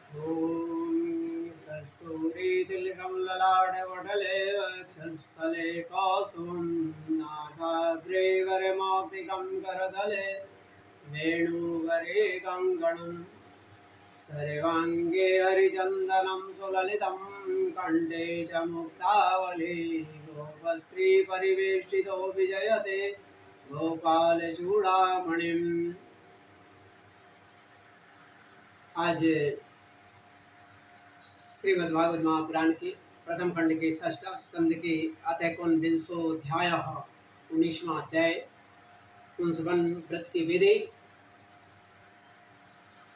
ॐ कस्तूरीतिलकं ललाटपटले वक्षस्थले कौस्तुभं नासाग्रे वरमौक्तिकं करतले वेणुवरे कङ्कणं सर्वाङ्गे हरिचन्दनं सुललितं कण्ठे च मुक्तावली गोपस्त्रीपरिवेष्टितो विजयते गोपालचूडामणिम्। आज श्रीमद्भागवत महापुराण के प्रथम खंड के षष्ठ स्कंद के अतैकोनविंशोऽध्याय 19वां अध्याय पुंसवन व्रत की विधि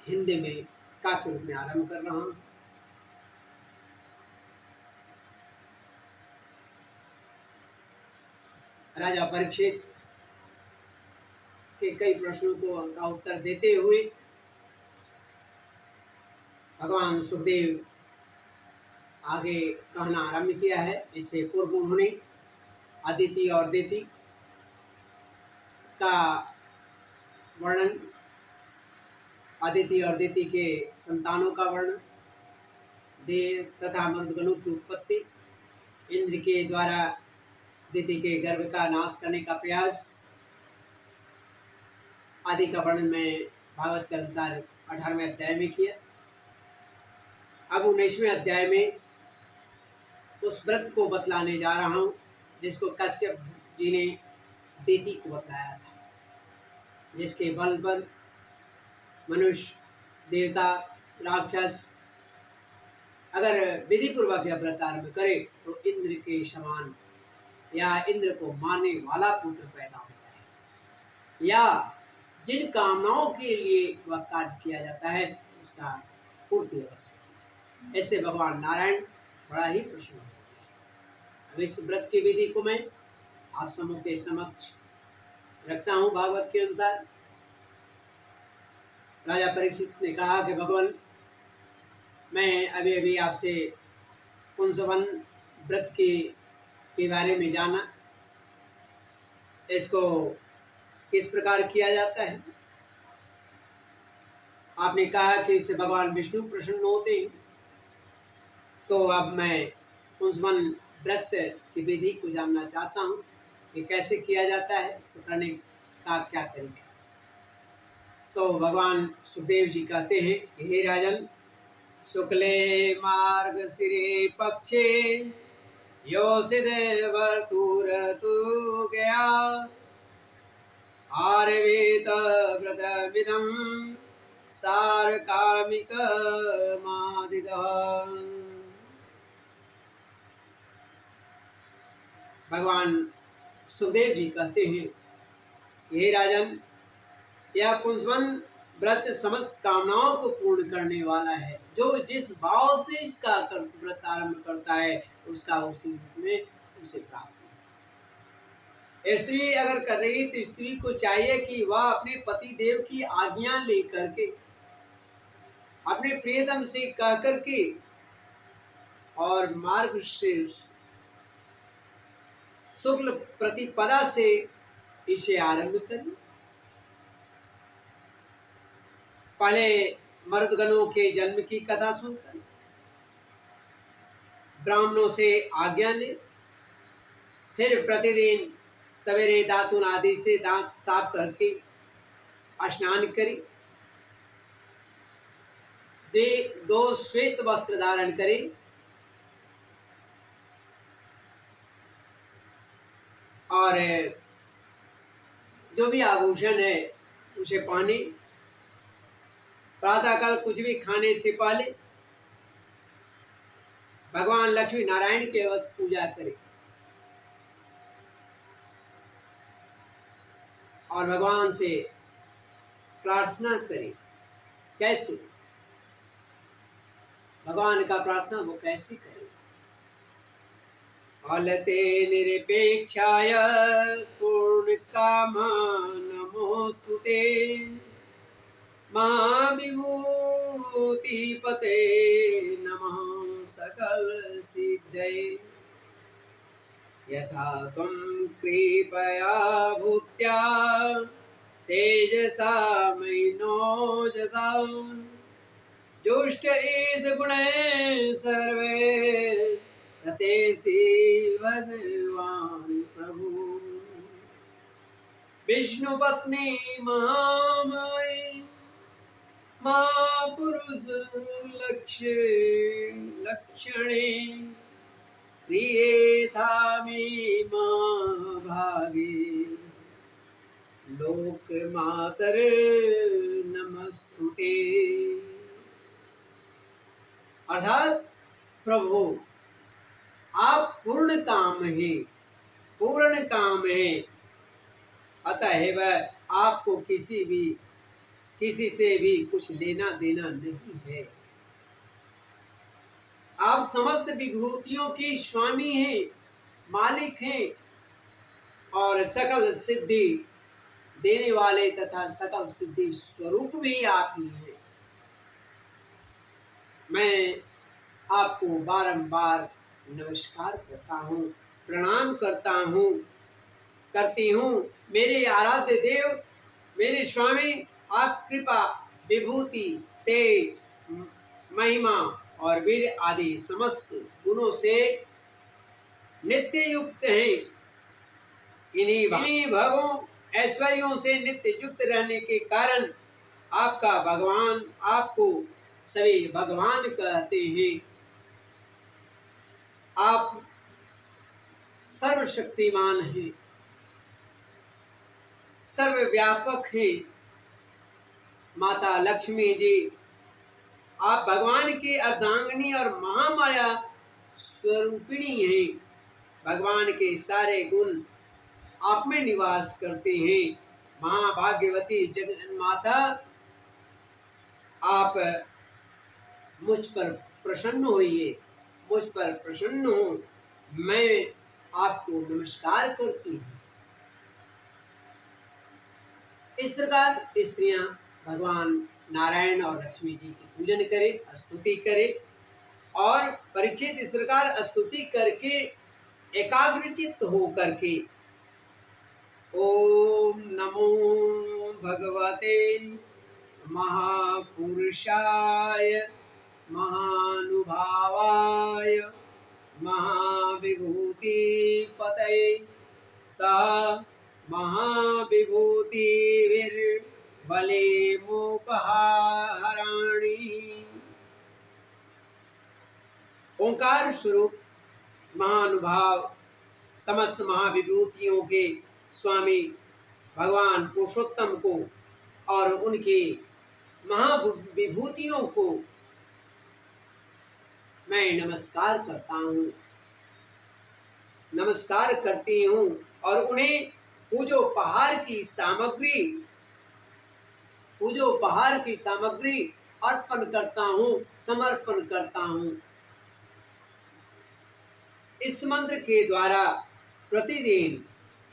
हिंदी में काव्य रूप में आरंभ कर रहा हूँ। राजा परीक्षित के कई प्रश्नों का उत्तर देते हुए भगवान सुखदेव आगे कहना आरंभ किया है। इससे पूर्व उन्होंने अदिति और दिति का वर्णन, अदिति और दिति के संतानों का वर्णन, देव तथा मरुदगणों की उत्पत्ति, इंद्र के द्वारा दिति के गर्भ का नाश करने का प्रयास आदि का वर्णन मैं भागवत के अनुसार 18वें अध्याय में किया। अब 19वें अध्याय में उस व्रत को बतलाने जा रहा हूँ जिसको कश्यप जी ने दिति को बताया था, जिसके बल पर मनुष्य, देवता, राक्षस अगर विधि पूर्वक यह व्रत आरंभ करे तो इंद्र के समान या इंद्र को मारने वाला पुत्र पैदा होता है, या जिन कामनाओं के लिए वह कार्य किया जाता है उसका पूर्ति अवश्य। ऐसे भगवान नारायण बड़ा ही प्रसन्न होते हैं। अब इस व्रत की विधि को मैं आप समूह के समक्ष रखता हूँ। भागवत के अनुसार राजा परीक्षित ने कहा कि भगवान, मैं अभी अभी आपसे पुंसवन व्रत के बारे में जाना, इसको किस प्रकार किया जाता है। आपने कहा कि इससे भगवान विष्णु प्रसन्न होते हैं, तो अब मैं पुंसवन व्रत की विधि को जानना चाहता हूँ कि कैसे किया जाता है, इसको करने का क्या तरीका है। तो भगवान सुखदेव जी कहते हैं, हे राजन, शुक्ले मार्गशिरे पक्षे योषिदेवर्तुरतु गया आरवेत व्रतमिदं सारकामिकमादितः। भगवान सुखदेव जी कहते हैं, हे राजन, यह पुंसवन व्रत समस्त कामनाओं को पूर्ण करने वाला है। जो जिस भाव से इसका व्रत आरंभ करता है उसका उसी रूप में उसे प्राप्त है। स्त्री अगर कर रही तो स्त्री को चाहिए कि वह अपने पति देव की आज्ञा लेकर के, अपने प्रियतम से कह करके और मार्ग से शुक्ल प्रतिपदा से इसे आरंभ करें। पहले मर्दगणों के जन्म की कथा सुनकर ब्राह्मणों से आज्ञा ले, फिर प्रतिदिन सवेरे दातुन आदि से दांत साफ करके स्नान करे, दो श्वेत वस्त्र धारण करे, और जो भी आभूषण है उसे पहने, प्रातःकाल कुछ भी खाने से पहले भगवान लक्ष्मी नारायण की अवश्य पूजा करे और भगवान से प्रार्थना करे। कैसे भगवान का प्रार्थना वो कैसे करे? अलते निरपेक्षाय पूर्ण कामा नमोस्तुते मां विभूतिपते नमः सकल सिद्धये यथा त्वं कृपया भूत्या तेजसा मयि नोजसा जुष्ट ईश गुणे सर्वे रतेसी भगवान प्रभु। विष्णु पत्नी महामाई महापुरुष लक्षणे प्रिय था में महाभागे लोक मातर नमस्तुते। अर्थात प्रभु आप पूर्ण काम हैं, पूर्ण काम है, अतएव आपको किसी से भी कुछ लेना देना नहीं है। आप समस्त विभूतियों के स्वामी हैं, मालिक हैं और सकल सिद्धि देने वाले तथा सकल सिद्धि स्वरूप भी आप ही हैं। मैं आपको बारंबार नमस्कार करता हूँ, प्रणाम करती हूँ। मेरे आराध्य देव, मेरे स्वामी, आप कृपा, विभूति, तेज, महिमा और वीर आदि समस्त गुणों से नित्य युक्त हैं। इन्हीं भगों ऐश्वर्यों से नित्य युक्त रहने के कारण आपका भगवान, आपको सभी भगवान कहते हैं। आप सर्वशक्तिमान हैं, सर्वव्यापक हैं। माता लक्ष्मी जी, आप भगवान की अर्धांगिनी और महामाया स्वरूपिणी हैं। भगवान के सारे गुण आप में निवास करते हैं। महाभाग्यवती जगन माता, आप मुझ पर प्रसन्न होइए, मुझ पर प्रसन्न हो। मैं आपको नमस्कार करती हूँ। इस प्रकार स्त्रियां भगवान नारायण और लक्ष्मी जी की पूजन करे, स्तुति करे और परीक्षित इस प्रकार स्तुति करके एकाग्रचित्त हो करके ओम नमो भगवते महापुरुषाय महानुभावाय महाविभूति पतये सा महाविभूतिर्बले मोपहाराणि। ओंकार स्वरूप महानुभाव समस्त महाविभूतियों के स्वामी भगवान पुरुषोत्तम को और उनके महाविभूतियों को मैं नमस्कार करता हूँ, नमस्कार करती हूँ और उन्हें पूजोपहार की सामग्री अर्पण करता हूँ, समर्पण करता हूँ। इस मंत्र के द्वारा प्रतिदिन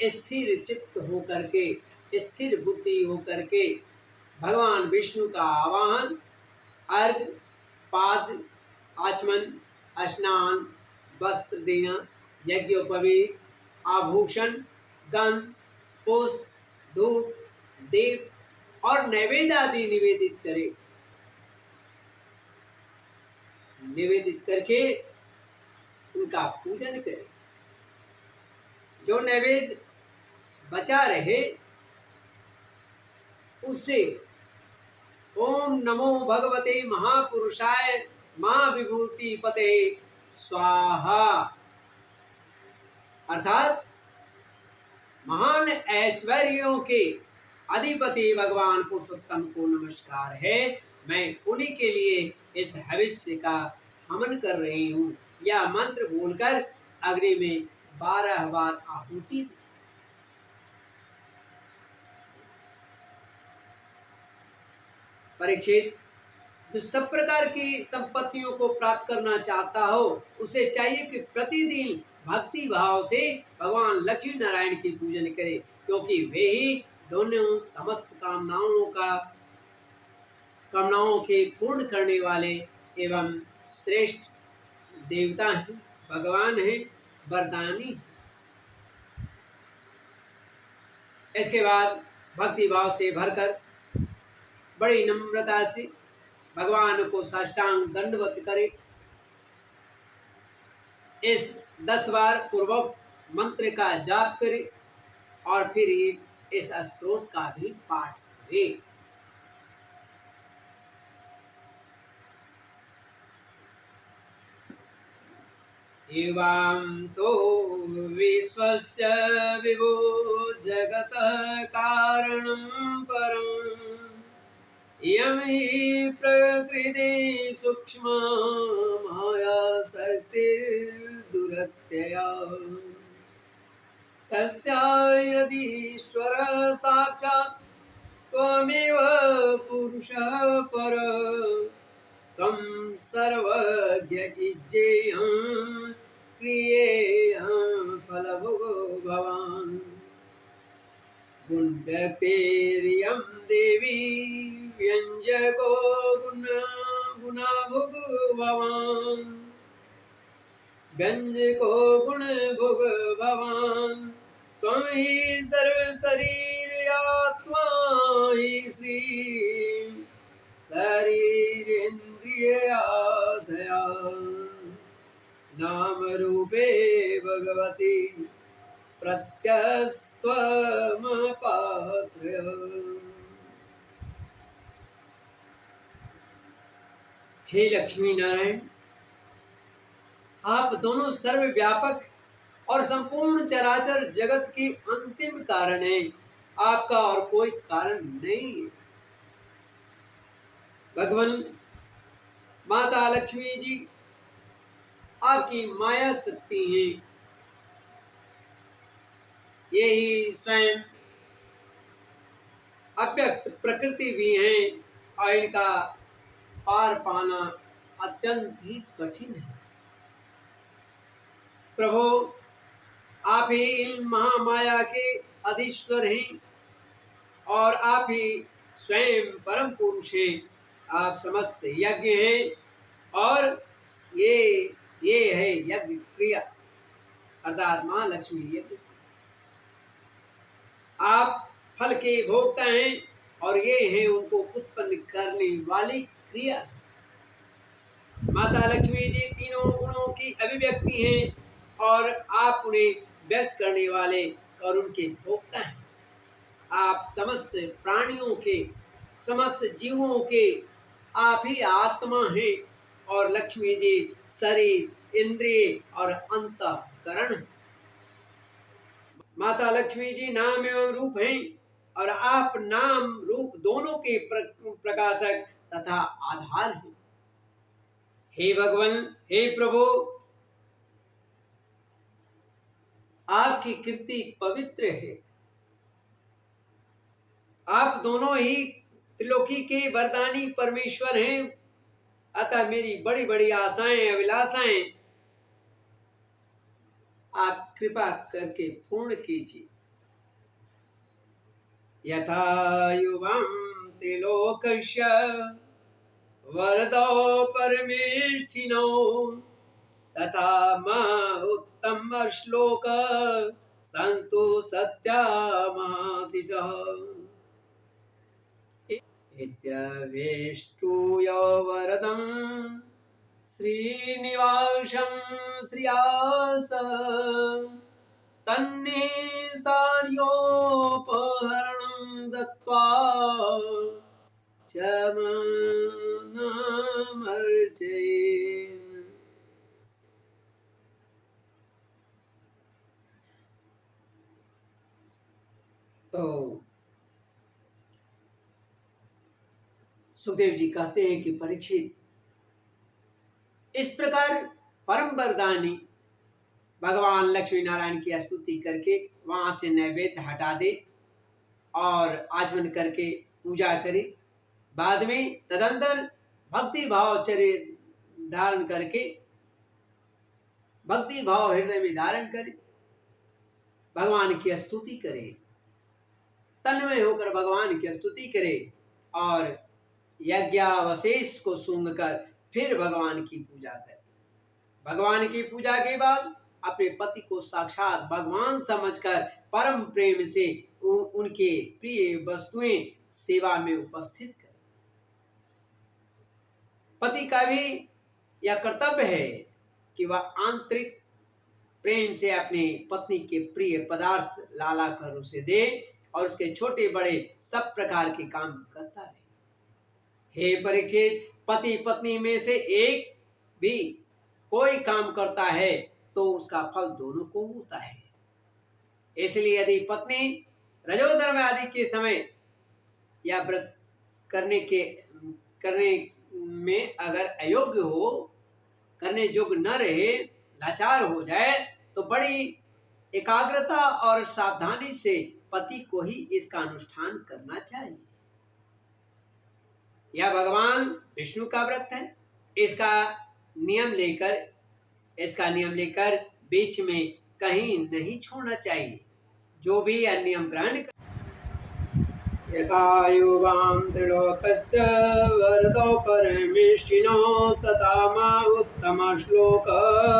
स्थिर चित्त होकर के, स्थिर बुद्धि होकर के भगवान विष्णु का आवाहन, अर्घ, पाद आचमन, स्नान, वस्त्र देना, यज्ञोपवीत, आभूषण, गंध, पुष्प, धूप, दीप और नैवेद्य आदि निवेदित करे। निवेदित करके उनका पूजन करे। जो नैवेद्य बचा रहे उससे ओम नमो भगवते महापुरुषाय महाविभूति पते स्वाहा, अर्थात महान ऐश्वर्यों के अधिपति भगवान पुरुषोत्तम को नमस्कार है। मैं उन्हीं के लिए इस हविष्य का हवन कर रही हूँ। यह मंत्र बोलकर अग्नि में 12 बार आहुति। परीक्षित, जो सब प्रकार की संपत्तियों को प्राप्त करना चाहता हो उसे चाहिए कि प्रतिदिन भक्ति भाव से भगवान लक्ष्मी नारायण की पूजन करे, क्योंकि वे ही दोनों समस्त कामनाओं के पूर्ण करने वाले एवं श्रेष्ठ देवता हैं, भगवान हैं, वरदानी। इसके बाद भक्ति भाव से भरकर बड़ी नम्रता से भगवान को साष्टांग दंडवत करे। इस 10 बार पूर्वक मंत्र का जाप करे और फिर इस स्तोत्र का भी पाठ करे। एवं तो विश्वस्य विभो जगतः कारणं परम् इयं हि प्रकृति सूक्ष्मा माया शक्तिर्दुरत्यया तस्या यदीश्वरः साक्षात् त्वमेव पुरुषः परः त्वं सर्वज्ञ क्रियेयं फलभोगो भवान् गुण व्यक्तिरियं देवी व्यञ्जको गुणभोग भवान् व्यञ्जको गुणभोग भवान् त्वं हि सर्वशरीरात्मा हि श्री शरीरेन्द्रियासया नाम रूपे भगवती प्रत्यस्त्वमपाश्रय। हे लक्ष्मी नारायण, आप दोनों सर्वव्यापक और संपूर्ण चराचर जगत की अंतिम कारण हैं। आपका और कोई कारण नहीं है। भगवान माता लक्ष्मी जी आपकी माया शक्ति हैं। यही स्वयं अव्यक्त प्रकृति भी हैं और इनका पार पाना अत्यंत ही कठिन है। प्रभु, आप ही इन महामाया के अधीश्वर हैं और आप ही स्वयं परम पुरुष हैं। आप समस्त यज्ञ हैं और ये है यज्ञ क्रिया अर्थात मां लक्ष्मी यज्ञ। आप फल के भोक्ता हैं और ये हैं उनको उत्पन्न करने वाली क्रिया। माता लक्ष्मी जी तीनों गुणों की अभिव्यक्ति हैं और आप उन्हें व्यक्त करने वाले और उनके भोक्ता हैं। आप समस्त प्राणियों के, समस्त जीवों के आप ही आत्मा हैं और लक्ष्मी जी शरीर, इंद्रिय और अंतःकरण। माता लक्ष्मी जी नाम एवं रूप हैं और आप नाम रूप दोनों के प्रकाशक तथा आधार हैं। हे भगवान, हे प्रभु, आपकी कीर्ति पवित्र है। आप दोनों ही त्रिलोकी के वरदानी परमेश्वर हैं। अतः मेरी बड़ी बड़ी आशाएं, अभिलाषाएं आप कृपा करके पूर्ण कीजिए। यथा युवं त्रिलोकस्य वरदो परमेष्ठिनो तथा मा उत्तम श्लोक संतो सत्यामाशिषः इत्यवेष्टूय वरदं श्रीनिवासं श्रियास तन्निसार्योपहरणं दत्त्वा च मामर्चयेत्। तो सुखदेव जी कहते हैं कि परीक्षित, इस प्रकार परम वरदानी भगवान लक्ष्मी नारायण की स्तुति करके वहां से नैवेद्य हटा दे और आचमन करके पूजा करे। बाद में तदंतर भक्ति भाव चरित्र धारण करके, भक्ति भाव हृदय में धारण करे, भगवान की स्तुति करे, तन्मय होकर भगवान की स्तुति करे और यज्ञावशेष को सूंघकर फिर भगवान की पूजा करे। भगवान की पूजा के बाद अपने पति को साक्षात भगवान समझकर परम प्रेम से उनके प्रिय वस्तुएं सेवा में उपस्थित करें। पति का भी यह कर्तव्य है कि वह आंतरिक प्रेम से अपनी पत्नी के प्रिय पदार्थ लाला कर उसे दे और उसके छोटे बड़े सब प्रकार के काम करता रहे। हे परीक्षित, पति पत्नी में से एक भी कोई काम करता है तो उसका फल दोनों को होता है। इसलिए यदि पत्नी रजोधर्म आदि के समय या व्रत करने में अगर अयोग्य हो, करने योग्य न रहे, लाचार हो जाए, तो बड़ी एकाग्रता और सावधानी से पति को ही इसका अनुष्ठान करना चाहिए। यह भगवान विष्णु का व्रत है। इसका नियम लेकर बीच में कहीं नहीं छोड़ना चाहिए। जो भी यह नियम ग्रहण कर यथा युवां त्रिलोकस्य वरदो परमेष्ठिनो तथा मा उत्तम श्लोक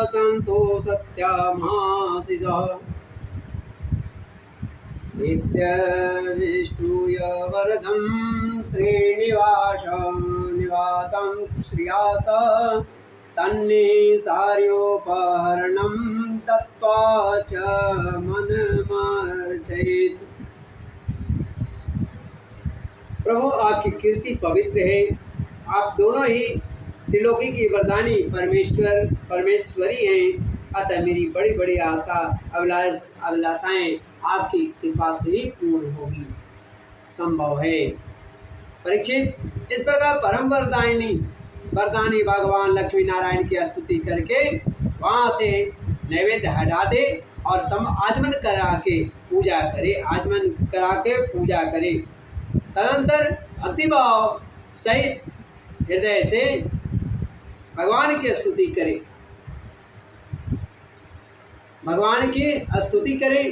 संतो सत्यामासिजः नित्यविष्णुय वरदं निवासं श्रियास तन्निसार्योपहरणं दत्त्वा च मनमर्चयेत्। प्रभु, आपकी कीर्ति पवित्र है। आप दोनों ही त्रिलोकी की वरदानी परमेश्वरी हैं। अतः मेरी बड़ी बड़ी अभिलाषाएं आपकी कृपा से ही पूर्ण होगी, संभव है। परीक्षित, इस प्रकार परम वरदानी भगवान लक्ष्मी नारायण की स्तुति करके वहां से नैवेद्य हटा दे और आचमन करा के पूजा करे। तदंतर भक्तिभाव सहित हृदय से भगवान की स्तुति करे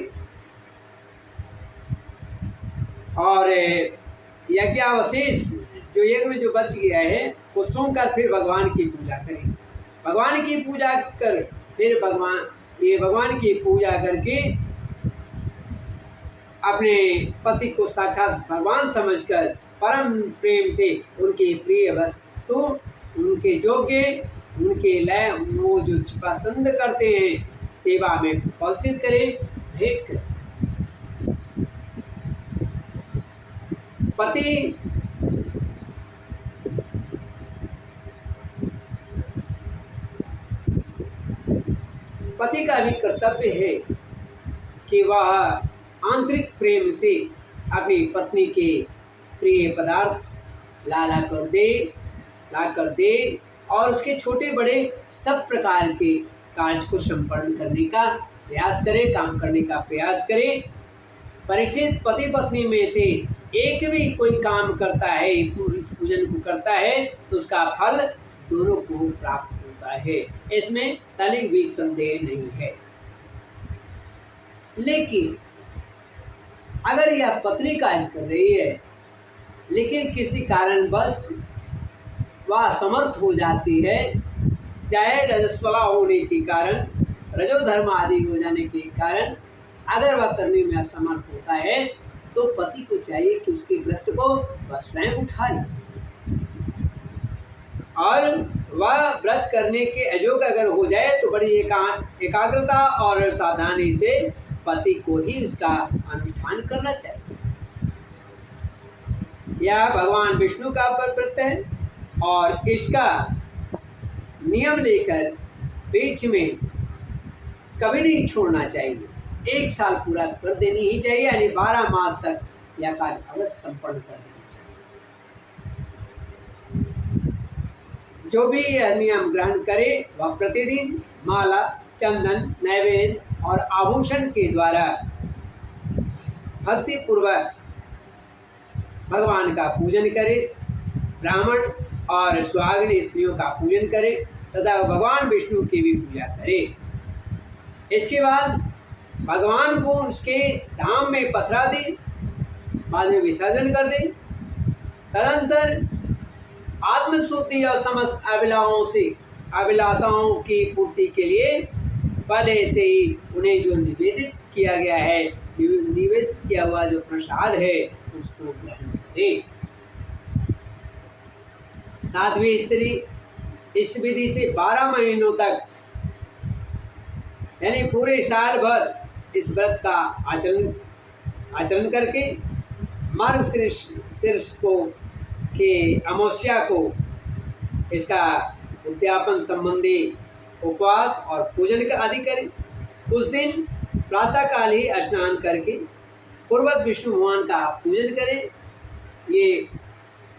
और यज्ञावशेष जो यज्ञ में जो बच गया है वो सुनकर फिर भगवान की पूजा करें। भगवान की पूजा कर फिर भगवान की पूजा करके अपने पति को साक्षात भगवान समझकर परम प्रेम से उनके प्रिय वस्तु, उनके योग्य, उनके लय, वो जो पसंद करते हैं, सेवा में उपस्थित करें, भेंट करें। पति का भी कर्तव्य है कि वह आंतरिक प्रेम से अपनी पत्नी के प्रिय पदार्थ ला कर दे और उसके छोटे बड़े सब प्रकार के कार्य को संपन्न करने का प्रयास करे, काम करने का प्रयास करे। परीक्षित, पति पत्नी में से एक भी कोई काम करता है, इस पूजन को करता है, तो उसका फल दोनों को प्राप्त होता है। इसमें तनिक भी संदेह नहीं है। लेकिन अगर यह पत्नी कार्य कर रही है लेकिन किसी कारणवश वह असमर्थ हो जाती है, चाहे रजस्वला होने के कारण, रजोधर्म आदि हो जाने के कारण अगर वह करने में असमर्थ होता है, तो पति को चाहिए कि उसके व्रत को वह स्वयं उठा ले और वह व्रत करने के अयोग्य अगर हो जाए तो बड़ी एकाग्रता और सावधानी से पति को ही इसका अनुष्ठान करना चाहिए। यह भगवान विष्णु का व्रत है और इसका नियम लेकर बीच में कभी नहीं छोड़ना चाहिए। 1 साल पूरा कर देनी ही चाहिए, यानी 12 मास तक यह कार्य अवश्य संपन्न कर देना चाहिए। जो भी यह नियम ग्रहण करे वह प्रतिदिन माला, चंदन, नैवेद्य और आभूषण के द्वारा भक्ति पूर्वक भगवान का पूजन करे, ब्राह्मण और सुहागिन स्त्रियों का पूजन करे तथा भगवान विष्णु की भी पूजा करे। इसके बाद भगवान को उसके धाम में पथरा दे, बाद में विसर्जन कर दे। तदंतर आत्मस्तुति और समस्त अभिलाषाओं की पूर्ति के लिए पहले से ही उन्हें जो निवेदित किया हुआ जो प्रसाद है उसको ग्रहण करें। साध्वी स्त्री इस विधि से 12 महीनों तक यानी पूरे साल भर इस व्रत का आचरण करके मार्गशीर्ष को के अमावस्या को इसका उद्यापन संबंधी उपवास और पूजन का आदि करें। उस दिन प्रातःकाल ही स्नान करके पूर्वत विष्णु भगवान का पूजन करें। ये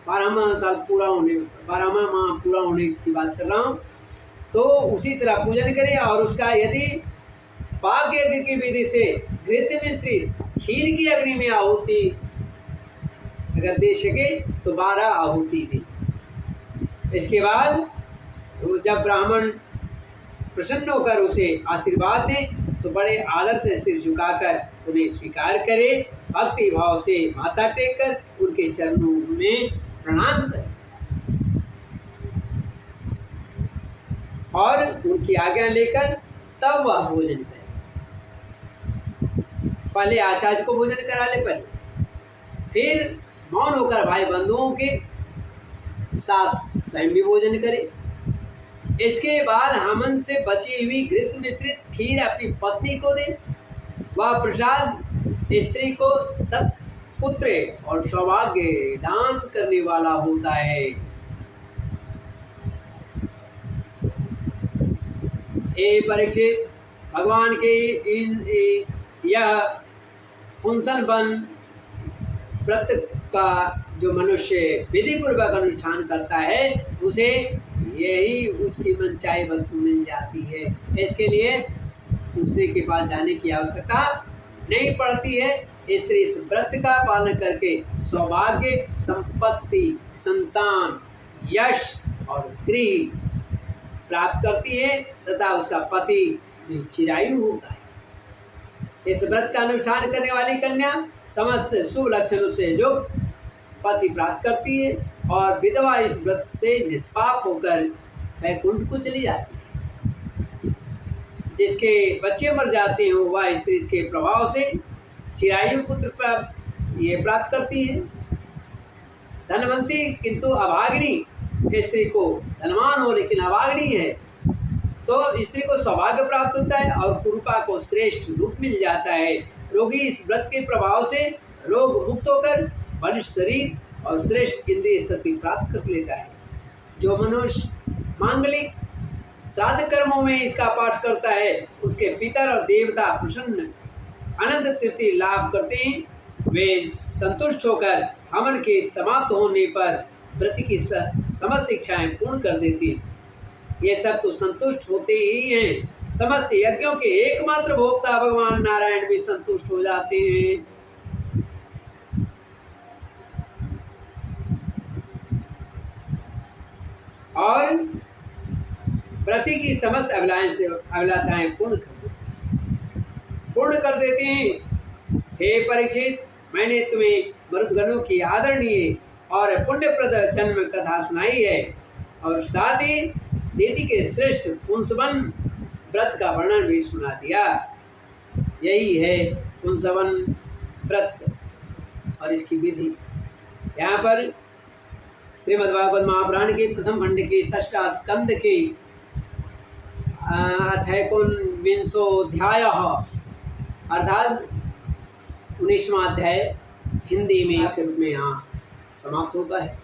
12वां माह पूरा होने की बात कर रहा हूँ। तो उसी तरह पूजन करें और उसका यदि पाक यज्ञ की विधि से घृत मिश्रित खीर की अग्नि में आहुति अगर दे सके तो 12 आहुति दे। इसके बाद जब ब्राह्मण प्रसन्न होकर उसे आशीर्वाद दे तो बड़े आदर से सिर झुकाकर उन्हें स्वीकार करे, भक्ति भाव से माथा टेक कर उनके चरणों में प्रणाम करे और उनकी आज्ञा लेकर तब वह भोजन करे। पहले आचार्य को भोजन करा ले पहले, फिर मौन होकर भाई बंधुओं के साथ स्वयं भी भोजन करे। इसके बाद हमन से बची हुई घृत मिश्रित खीर अपनी पत्नी को दे। वह प्रसाद स्त्री को सत्पुत्र और सौभाग्य दान करने वाला होता है। हे परीक्षित, भगवान के यह पुंसन बन व्रत का जो मनुष्य विधि पूर्वक अनुष्ठान करता है उसे यही उसकी मनचाही वस्तु मिल जाती है। इसके लिए दूसरे के पास जाने की आवश्यकता नहीं पड़ती है। स्त्री इस व्रत का पालन करके सौभाग्य, संपत्ति, संतान, यश और गृह प्राप्त करती है तथा उसका पति भी चिरायु होता है। इस व्रत का अनुष्ठान करने वाली कन्या समस्त शुभ लक्षणों से युक्त पति प्राप्त करती है और विधवा इस व्रत से निष्पाप होकर वैकुंठ को चली जाती है। जिसके बच्चे मर जाते हैं वह स्त्री के प्रभाव से चिरायु पुत्र प्राप्त करती है। धनवंती किंतु अभागिनी स्त्री को धनवान हो लेकिन अभागिनी है तो स्त्री को सौभाग्य प्राप्त होता है और कुरूपा को श्रेष्ठ रूप मिल जाता है। रोगी इस व्रत के प्रभाव से रोग मुक्त होकर बलिष्ठ शरीर और श्रेष्ठ इंद्रिय शक्ति प्राप्त कर लेता है। जो मनुष्य मांगलिक श्राद्ध कर्मों में इसका पाठ करता है उसके पितर और देवता प्रसन्न अनंत तृप्ति लाभ करते हैं। वे संतुष्ट होकर हवन के समाप्त होने पर व्रत की समस्त इच्छाएं पूर्ण कर देती हैं। ये सब तो संतुष्ट होते ही हैं। समस्त यज्ञों के एकमात्र भोक्ता भगवान नारायण भी संतुष्ट हो जाते हैं। और व्रति की समस्त अभिलाषाएं पूर्ण कर देते हैं। हे परीक्षित, मैंने तुम्हें मरुदगणों की आदरणीय और पुण्यप्रद जन्म कथा सुनाई है और साथ ही दीदी के श्रेष्ठ पुंसवन व्रत का वर्णन भी सुना दिया। यही है पुंसवन व्रत और इसकी विधि। यहाँ पर श्रीमद्भागवत महापुराण के प्रथम खंड के 6 स्कंद के अध्याय अर्थात 19वां अध्याय हिंदी में के रूप में यहाँ समाप्त होता है।